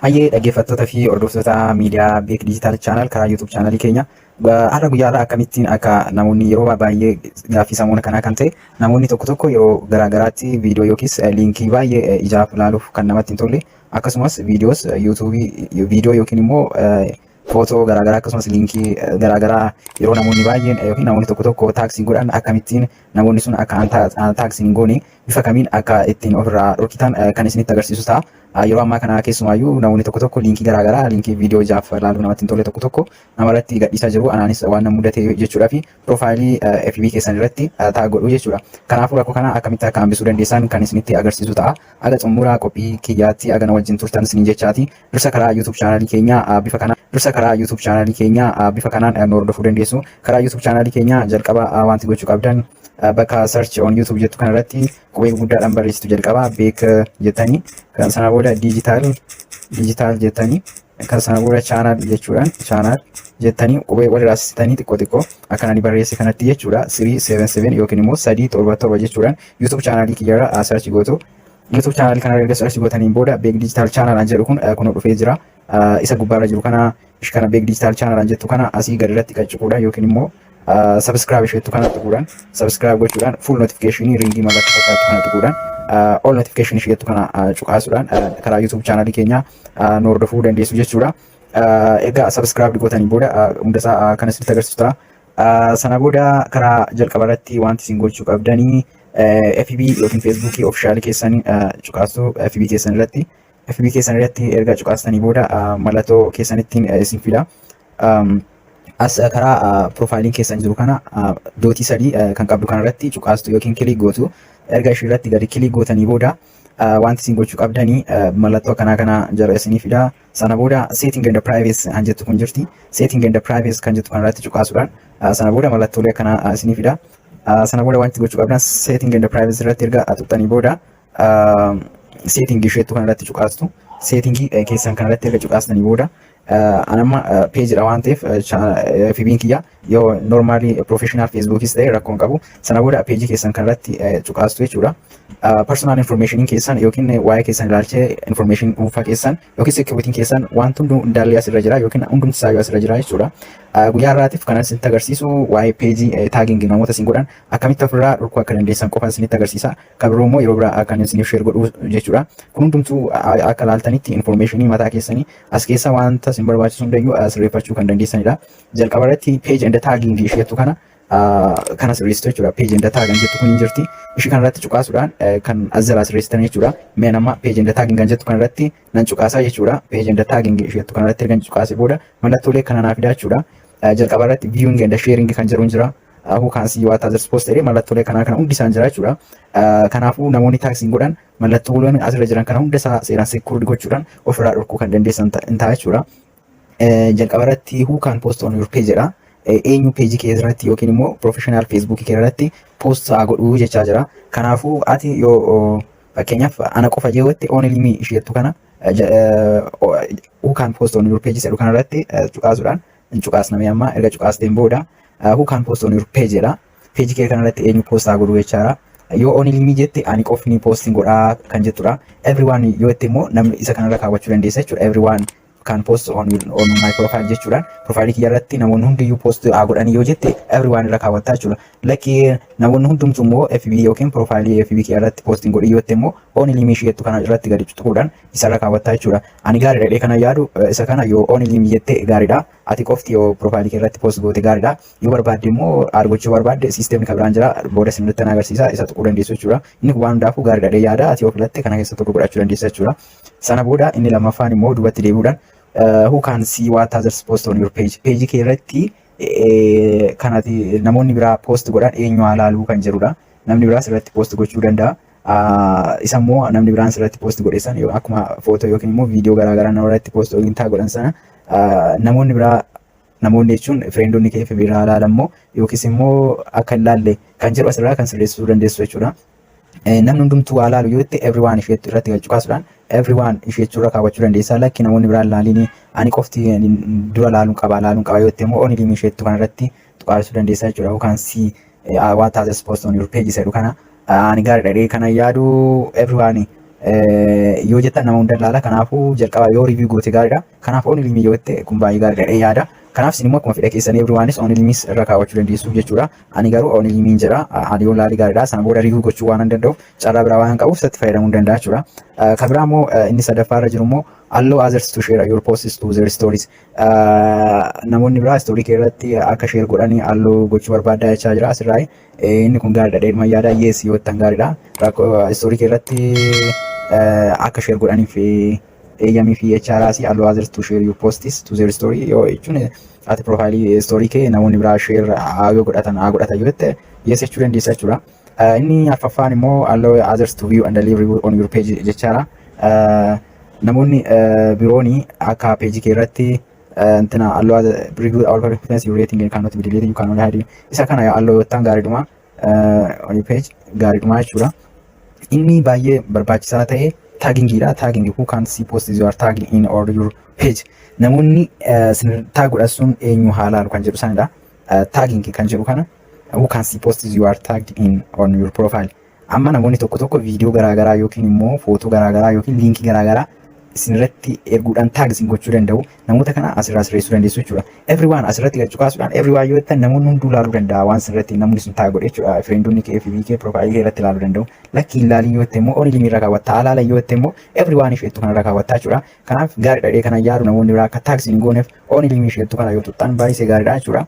Hayyee dhaggeeffattoota fi hordoftoota miidiyaa Beek Diijitaal Chaanal karaa YouTube chaanalii keenya har'a guyyaarraa akkamittiin akka namoonni yeroo baay'ee gaaffii sammuu kanaa kan ta'e namoonni tokko tokko yeroo garaagaraatti viidiyoo yookiis liinkii baay'ee ijaaf ilaaluuf kan namatti hin tolle akkasumas viidiyoos yuutuubii viidiyoo yookiin immoo footoo garaagaraa akkasumas liinkii garaagaraa yeroo namoonni baay'een yookiin namoonni tokko tokko taaksii godhan akkamittiin namoonni sun akka taaksii hin goone bifa kamiin akka ittiin ofirraa dhorkitan kan isinitti agarsiisu ta'a. Yeroo ammaa kana keessumaayyuu namoonni tokko tokko liinkii garaagaraa liinkii viidiyoo ijaaf ilaaluu namatti hin tolle tokko tokko namarratti gadhiisaa jiru. Anaanis waan na mudate jechuudha fi piroofaayilii FB keessan irratti taag godhu jechuudha. Kanaafuu rakkoo kana akkamitti akka hambisuu dandeessan kan isinitti agarsiisu ta'a. Aga xumuraa qophii kiyyaatti aga na wajjin turtan isiniin jechaati. Dursa karaa YouTube chaanalii keenyaa bifa kanaan bifa kanaan nu hordofuu dandeessu. Karaa YouTube chaanalii keenyaa jalqaba wanti gochuu qabdan bakka search on YouTube jettu kanarratti qubee guddaadhaan barreessitu jalqaba Beek jettanii kan sana booda digital jettanii kan sana booda channel jechuudhaan channel jettanii qubee walirraa raasitanii xiqqoo akka ani barreesse kanatti jechuudha 377 yookiin immoo 377 jechuudhaan YouTube channelii kiyyarra search gootu. YouTube channel kana erga search gootaniin booda Beek Digital Channel an jedhu kun dhufee jira. Isa gubbaarra jiru kana Beek Digital Channel an jettu kana asii gadi irratti qacuudhaan yookiin immoo subscribe isheettu kana tuquudhaan subscribe gochuudhaan full notification ringii mallattoo fakkaatu kana tuquudhaan all notification isheettu kana cuqaasuudhaan karaa YouTube channel keenya nu hordofuu dandeessu jechuudha. Egaa subscribe gootanii booda hundasaa kan isinitti agarsiisu ta'a. Sana booda karaa jalqaba irratti wanti isin gochuu qabdanii FB yookiin Facebook official keessanii cuqaasu FB keessan irratti erga cuqaastanii booda mallattoo keessanittiin isin fida. As karaa profiiliin keessan jiru kana dootii sadii kan qabdu kanarratti cuqaastu yookiin kilik gootu. Erga ishee irratti gadi kilik gootanii booda wanti isin gochuu qabdanii mallattoo kana jala isinii fida. Sana booda setting and privacy kan jettu kun jirti. Setting and privacy kan jettu kanarratti cuqaasuudhaan sana booda mallattoolee kana isinii fida. Sana booda wanti gochuu qabdan setting and privacy irratti erga tuqxanii booda setting isheettu kanarratti cuqaastu. Setting keessan kanarratti erga cuqaastanii booda anamma page dha waan ta'eef FB'n kiyya yoo normally professional Facebookis ta'e rakkoo hin qabu. Sana booda page keessan kanarratti cuqaastu jechuudha. Personal information keessan yookiin waa'ee keessan ilaalchee information dhuunfaa keessan yookiin security keessan wanti hundaallee asirra jira yookiin hundumti isaa asirra jira jechuudha. Guyyaa irraatiif kan isinitti agarsiisu waa'ee page tagging namoota isin godhan akkamitti ofirraa dhorkuu akka dandeessan qofa isinitti agarsiisa. Kan biroo immoo yeroo biraa kan isiniif share godhu jechuudha. Kun hundumtuu akka ilaaltanitti information mataa keessanii as keessa wanta isin barbaachisu hundayyuu sirreeffachuu kan dandeessanidha. Jalqaba irratti page and tagging isheettu kana sirreessitu jechuudha. Page and tag kan jettu kun jirti. Ishii kanarratti cuqaasuudhaan kan azalaa sirreessitan jechuudha. Mee nama page and tagging kan jettu kanarratti nan cuqaasaa jechuudha. Page and tagging isheettu kanarratti erga cuqaase booda mallattoolee kana naaf fidaa jechuudha. Jalqaba irratti viewing and sharing kan jedhu jira. Who can see what others post jedhee mallattoolee kana hundi isaan jira jechuudha. Kanaafuu namoonni taaksiin godhan mallattooleen asirra jiran kana hunda isaa seeraan secured gochuudhaan ofirraa dhorkuu kan dandeessan ta'a jechuudha. Jalqaba irratti who can post on your page jedha. Eenyu page kee irratti yookiin immoo professional Facebook kee irratti post godhuu jechaa jira. Kanaafuu ati yoo fakkeenyaaf ana qofa jeewwatte only me isheettu kana who can post on your page jedhu kanarratti cuqaasuudhaan cuqaasname amma erga cuqaasteen booda who can post on your page jedha. Page kee kanarratti eenyu post godhuu jechaadha. Yoo only me jette ani qofni posting godhaa kan jettudha. Everyone yoo jette immoo namni isa kanarra kaawwachuu dandeessa jechuudha. Everyone can post on my profile jechuudhaan profile kiyya irratti namoonni hundiyyuu post godhanii yoo jette everyone irra kaawwattaa jechuudha. Lakkii namoonni hundumtu immoo FB yookiin profile FB kiyya irratti posting godhii yoo jette immoo only me jettu kana irratti gadi tuquudhaan isa irra kaawwattaa jechuudha. Ani gaariidha kana yaadu isa kana yoo only me jette gaariidha. Ati qofti yoo profile kiyya irratti post goote gaariidha. Yoo barbaadde immoo argochuu barbaadde system kan biraan jira booda isinitti agarsiisa isa tuquu dandeessu jechuudha. Inni waan hundaafuu gaariidha yaada ati yoo filatte kana keessa tokko godhachuu dandeessa jechuudha. Sana booda inni lammaffaan immoo duubatti deebi'uudhaan who can see what others post on your page. Page kee irratti kanati namoonni biraa post godhan eenyu ilaaluu kan jedhudha. Namni biraa irratti post gochuu danda'a. Isa immoo namni biraan irratti post godheessan akkuma footoo yookiin immoo viidiyoo garaagaraa nama irratti post yookiin taag godhan sana namoonni biraa namoonni jechuun friendonni kee biraa ilaalan immoo yookiis immoo akka hin laalle kan jedhu asirraa kan sirreessuu dandeessu jechuudha. Namni hundumtuu waa ilaalu yoo jette everyone isheettu irratti galchuqaasuudhaan everyone isheettu irra kaawwachuu dandeessaa. Lakki namoonni biraan ilaaliin ani qofti dura ilaaluun qaba yoo jette immoo only me isheettu kanarratti tuqaasuu dandeessaa jechuudha. Yookaan what others post on your page jedhu kana ani gaariidha kana yaadu everyone yoo jettan nama hunda ilaala. Kanaafuu jalqaba yoo review goote gaariidha. Kanaaf only limii yoo jette kun baay'ee gaariidha yaada. Kanaaf isin immoo akkuma fedha keessanii everyoonis only limis irra kaawwachuu dandeessu jechuudha. Ani garuu only limiin jedha. Ani yoo laalii gaariidha. Sana booda review gochuu waan danda'uuf carraa biraa waan qabuuf isatti fayyadamuu danda'a jechuudha. Kan biraa immoo inni sadaffaa irra jiru immoo allow others to share your posts to their stories. Namoonni biraa story kee irratti akka share godhanii allow gochuu barbaaddaa jechaa jira asirraa. Inni kun gaariidha. Dheedhuma yaada yes yoo ta'an gaariidha. Story kee irratti akka share godhaniif eeyyamii fi HRC allow others to share your posts to their story yoo jechuun ati profaayilii story kee namoonni biraa share yoo godhatan yoo ta'e yes jechuu dandeessa jechuudha. Inni arfaffaan immoo allow others to view and leave review on your page jechaadha. Namoonni birooni akka page kee irratti intina allow review our performance your rating and cannot be deleted you can only hide isa kana allow yoo ta'an gaariidhuma on your page gaariidhuma jechuudha. Inni baay'ee barbaachisaa ta'e taggingidha. Tagging who can see posts you are tagging in or your page. Namoonni tag godhan sun eenyu haalaalu kan jedhu sanidha. Tagging kan jedhu kana who can see posts you are tagged in on your profile. Amma namoonni tokko viidiyoo garaagaraa yookiin immoo footoo garaagaraa yookiin liinkii garaagaraa isinirratti erguudhaan taag isin gochuu danda'u. Namoota kana asirraa sirreessuu dandeessu jechuudha. Everyone asirratti qacuqaasuudhaan everyone yoo ta'an namoonni hunduu ilaaluu danda'a waan sirratti namni sun taag godhe jechuudha. Friendonni kee FB kee profaayilii kee irratti ilaaluu danda'u. Lakkii ilaalii yoo ta'e immoo only limii irra kaawwattaa. Alaala yoo ta'e immoo everyone isheettu kanarra kaawwattaa jechuudha. Kanaaf gaariidha dhee kana yaadu namoonni biraa akka taag isin gooneef only limii isheettu kana yoo tuqxan baay'ee gaariidha jechuudha.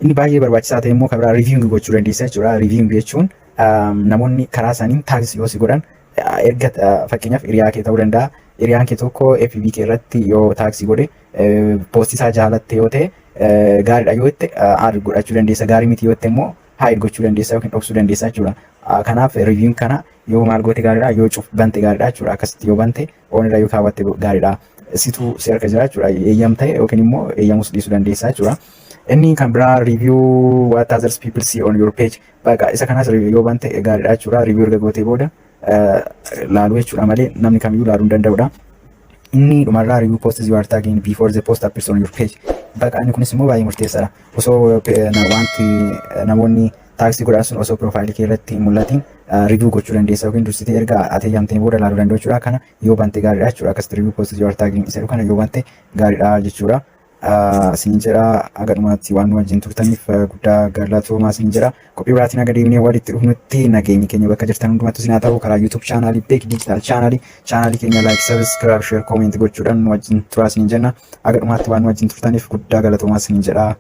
Inni baay'ee barbaachisaa ta'e immoo kan biraa reviewing gochuu dandeessa jechuudha. Reviewing jechuun namoonni karaa isaaniin taagis yoo si godhan erga fakkeenyaaf hiriyaa kee ta'uu danda'a. Hiriyaan kee tokko FB kee irratti yoo taaksii godhe poostii isaa jaalatte yoo ta'e gaariidha yoo ta'e add godhachuu dandeessa. Gaarii miti yoo ta'e immoo hide gochuu dandeessa yookiin dhoksuu dandeessa jechuudha. Kanaaf reviewing kana yoo maal goote gaariidha yoo cuf bante gaariidha jechuudha. Akkasitti yoo bante onirra yoo kaawwatte gaariidha. Situ si harka jira jechuudha. Eeyyamte yookiin immoo eeyyamus dhiisuu dandeessa jechuudha. Inni kan biraa review what others people see on your page. Baqa isa kanas yoo bante gaariidha jechuudha. Review erga gootee booda laaluu jechuudha malee namni kamiyyuu laaluu hin danda'udha. Inni dhumarraa review posts you are tagging before the post appears on your page. Baqa inni kunis immoo baay'ee murteessaadha. Osoo wanti namoonni taaksii godhan sun osoo profaayilii kee irratti hin mul'atin review gochuu dandeessa yookiin dursitee erga ati eeyyamteen booda laaluu danda'u jechuudha. Kana yoo bante gaariidha jechuudha. Akkasitti review posts you are tagging isa kana yoo bante gaariidha jechuudha. Siin jedha aga dhumaatti waan wajjin turtaniif guddaa galatoomaa siin jedha. Qophii biraatiin aga deemnee walitti dhufnutti nageenyi keenya bakka jirtan hundumattuu siin haa ta'u. Karaa YouTube chaanaalii Beek Digital chaanaalii keenya like, subscribe, share, comment gochuudhaan wajjin turaa siin jenna. Aga dhumaatti waan wajjin turtaniif guddaa galatoomaa siin jedha.